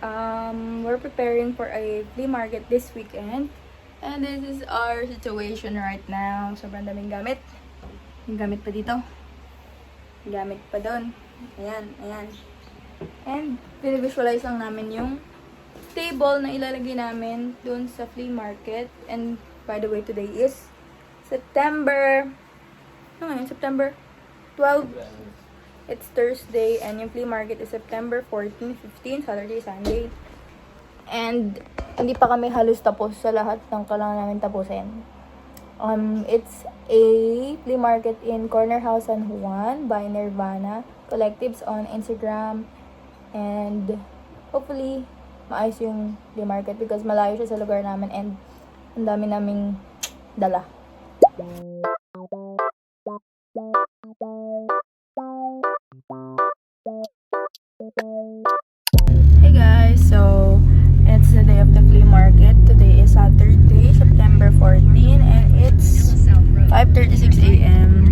We're preparing for a flea market this weekend. And this is our situation right now. Sobrang daming gamit. Yung gamit pa dito. Yung gamit pa doon. Ayan, ayan. And, pinivisualize lang namin yung table na ilalagay namin doon sa flea market. And, by the way, today is September 12. It's Thursday, and yung flea market is September 14, 15, Saturday, Sunday. And, hindi pa kami halos tapos sa lahat ng kailangan namin tapusin. It's a flea market in Corner House San Juan by Nirvana Collectives on Instagram. And, hopefully, maayos yung flea market because malayo siya sa lugar namin and ang dami naming dala. Hey guys, so it's the day of the flea market. Today is Saturday, September 14, and it's 5:36 a.m.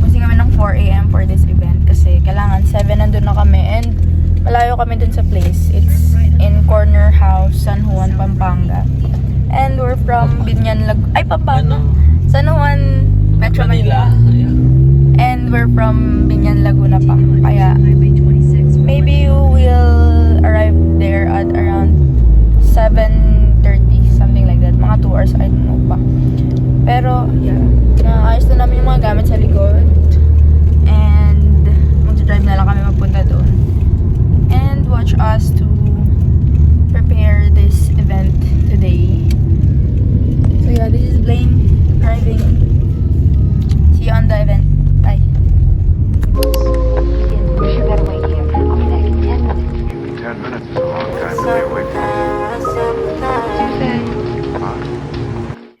Kasi kami ng 4 a.m. for this event kasi kailangan 7 nandun na kami and malayo kami dun sa place. It's in Corner House, San Juan, Pampanga. And we're from Pampanga? San Juan, Metro Manila. And we're from Binyan, Laguna pa. Kaya maybe you will arrive there at around 7:30, something like that. Mga 2 hours, I don't know pa. Pero, yeah. Naayos na namin yung mga gamit sa likod. And, mag-drive na lang kami mapunta doon. And, watch us to prepare this event today. So, yeah, this is Blaine driving. See you on the event. Bye. You better wait here. I'll be back in 10 minutes. 10 minutes is a long time to stay awake.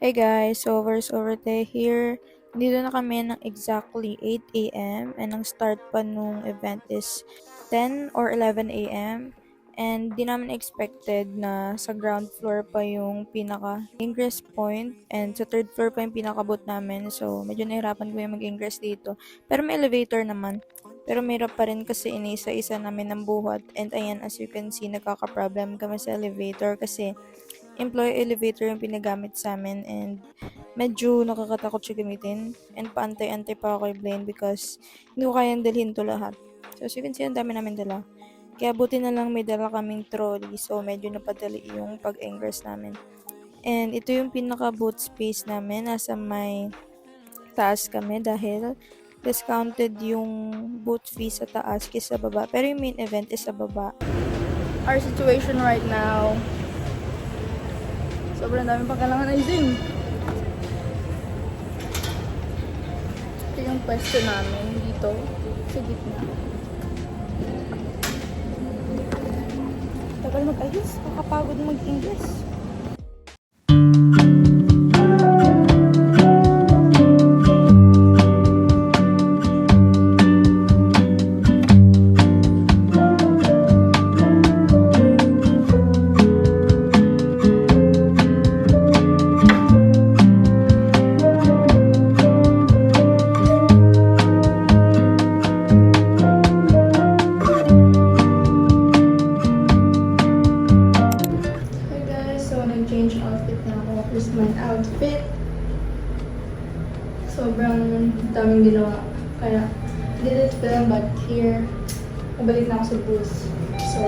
Hey guys, so we're Sorte here. Dito na kami ng exactly 8 a.m. and ang start pa nung event is 10 or 11 a.m. And di namin expected na sa ground floor pa yung pinaka ingress point and sa third floor pa yung pinaka booth namin. So medyo nahirapan ko yung mag-ingress dito. Pero may elevator naman. Pero mahirap pa rin kasi inisa-isa namin ng buhat. And ayan, as you can see, nagkaka-problem kami sa elevator kasi employee elevator yung pinagamit sa amin and medyo nakakatakot siya gamitin. And paantay-antay pa ako kay Blaine because hindi ko kayang dalhin to lahat. So as you can see, ang dami namin dala. Kaya buti na lang may dala kaming trolley. So medyo napadali yung pag-ingress namin. And ito yung pinaka-boot space namin. Nasa may taas kami dahil discounted yung booth fee sa taas kaysa sa baba. Pero yung main event is sa baba. Our situation right now, sobrang dami pang kailangan ayusin. Ito yung pwesto namin dito sa gitna. Tagal mag-ayos, makapagod mag-English. Outfit. Sobrang daming ginawa. Kaya, did it film but here, mabalik na ako sa booth. So,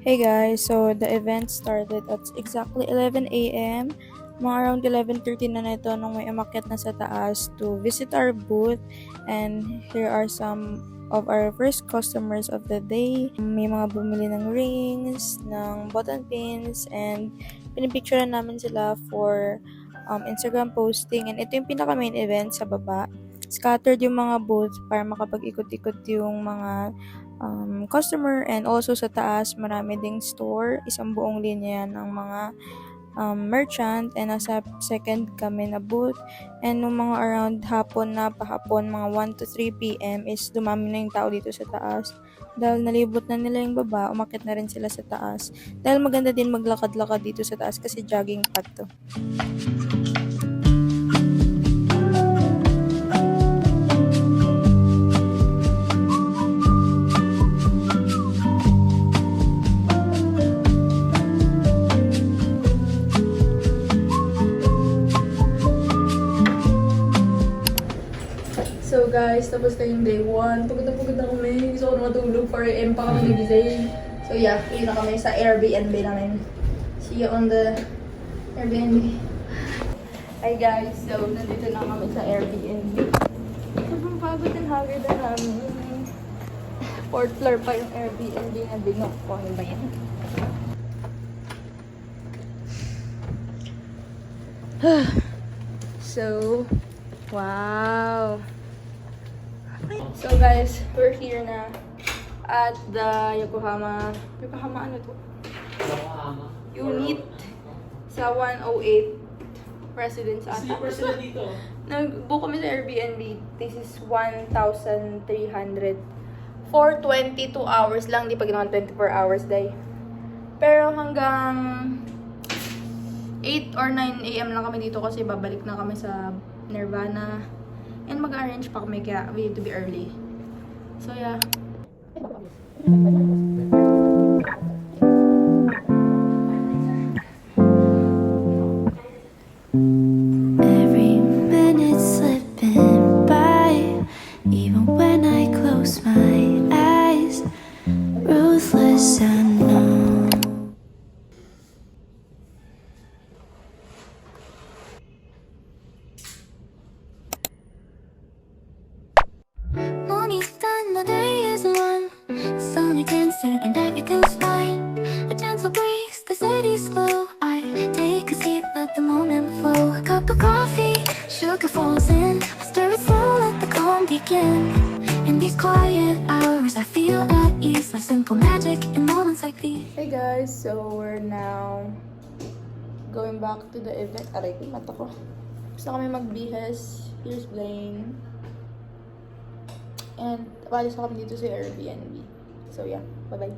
hey guys, so the event started at exactly 11 a.m. Mga around 11:30 na nito nung may umakyat na sa taas to visit our booth. And here are some of our first customers of the day. May mga bumili ng rings, ng button pins, and pinipicturean namin sila for Instagram posting. And ito yung pinaka main event sa baba. Scattered yung mga booths para makapag-ikot-ikot yung mga customer. And also sa taas, marami ding store. Isang buong linya ng mga merchant, and nasa second kami na booth. And nung mga around hapon na pahapon, mga 1 to 3 p.m. is dumami na yung tao dito sa taas. Dahil nalibot na nila yung baba, umakyat na rin sila sa taas. Dahil maganda din maglakad-lakad dito sa taas kasi jogging pad to. tapos na yung day 1. Pagod na kami. Gusto ko na matulog. 4 AM pa kami nagising. So yeah, yun na kami sa Airbnb namin. See you on the Airbnb. Hi guys, so nandito na kami sa Airbnb. Sobrang pagod and haggard na namin. 4th floor pa yung Airbnb na binook ko. Ano ba yan? So, wow. So guys, we're here na at the Yokohama ano to? Unit sa 108 Residence ata. Sleeper sila dito. Nag-book kami sa Airbnb. This is 1,300. For 22 hours lang, di pa ginawa 24 hours day. Pero hanggang 8 or 9 AM lang kami dito kasi babalik na kami sa Nirvana. And mag-arrange pa kami kaya we need to be early. So yeah. Every minute slipping by, even when I close my eyes, ruthless I know. Morning sun, the day is one. Sun against it and everything's fine. A gentle breeze, the city's slow. I take a seat, let the moment flow. A cup of coffee, sugar falls in. I stir it slow, let the calm begin. In these quiet hours, I feel at ease. My simple magic in moments like these. Hey guys, so we're now going back to the event. Aray ko, mata ko. Gusto kami magbihes. Here's Blaine. And walis na kami dito sa Airbnb. So yeah, bye-bye.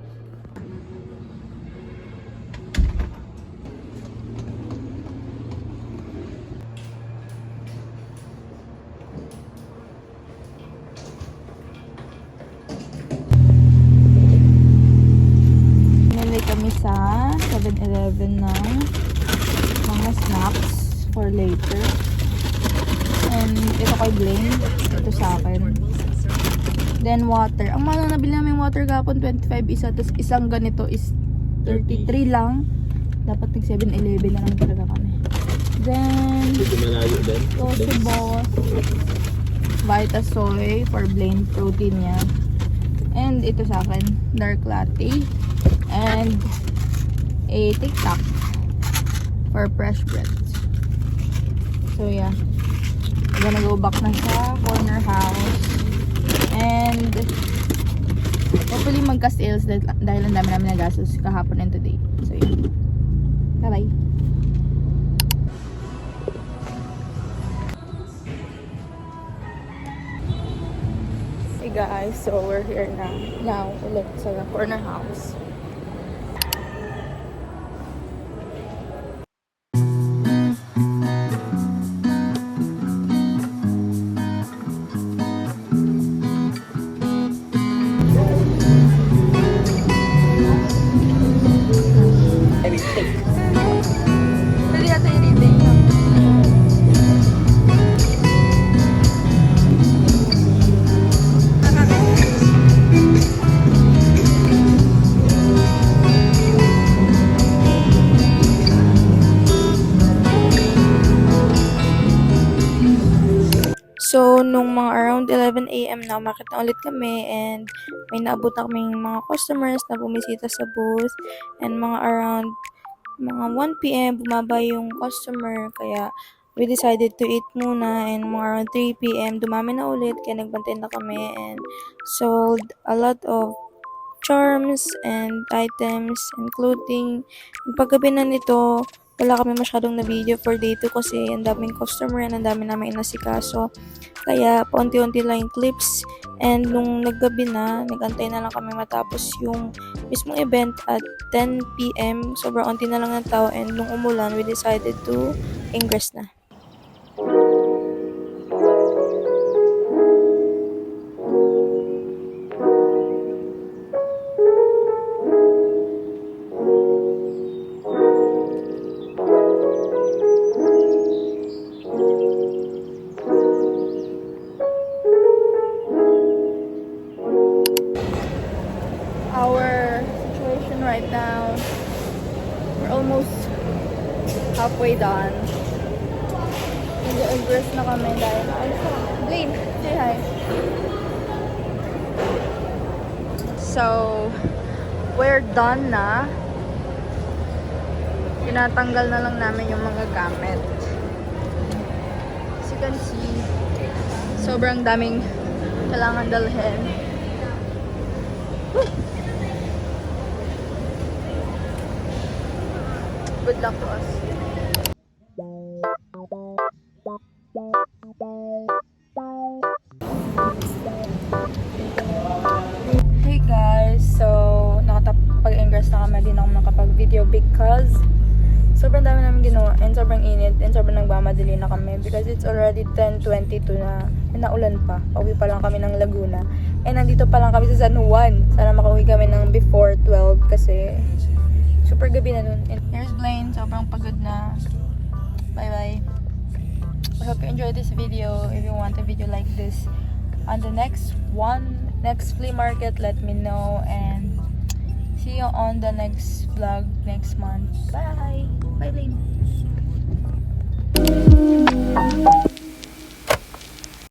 Nalay kami sa 7-Eleven ng mga snacks for later. And ito kay Blaine, ito sa akin. Then water. Ang mahal na nabili namin water kapon, 25 isa. Tapos isang ganito is 33 lang. Dapat nag 7-Eleven na lang talaga kami. Then, Malayo din. Tosi Boss. Vitasoy for Blaine protein niya. And ito sa akin, dark latte. And a TikTok for fresh breads. So yeah. We're gonna go back na sa corner house. And hopefully magka-sales dahil ang dami namin nagastos kahapon and today. So yun. Bye-bye. Hey guys, so we're here now ulit sa corner house. Pwede yata yung ribig. So, nung mga around 11 AM na, umakit na ulit kami and may naabot na kaming mga customers na bumisita sa booth and mga around mga 1 PM bumaba yung customer kaya we decided to eat muna and mga around 3 PM dumami na ulit kaya nagbantay na kami and sold a lot of charms and items and clothing. Ang paggabi na nito, wala kami masyadong na video for day 2 kasi ang daming customer and ang dami namin inasikaso. Kaya paunti-unti lang yung clips and nung naggabi na, nagantay na lang kami matapos yung mismong event at 10 PM. Sobrang unti na lang ng tao and nung umulan, we decided to ingress na. right now. We're almost halfway done. Nag-aggress na kami dahil Blaine, say hi. So, we're done na. Tinatanggal na lang namin yung mga gamit. As you can see, sobrang daming kailangan dalhin. Woo! Good luck to us. Hey guys, so nakapag-ingress na kami, din ako nakapag-video because sobrang dami namin ginawa and sobrang init and sobrang nagmamadali na kami because it's already 10:22 na and naulan pa. Pauwi pa lang kami ng Laguna and nandito pa lang kami sa San Juan. Sana makauwi kami ng before 12 kasi super gabi na nun. And here's Blaine, sobrang pagod na. Bye bye. I hope you enjoyed this video. If you want a video like this on the next flea market, let me know and see you on the next vlog next month. Bye! Bye, Blaine!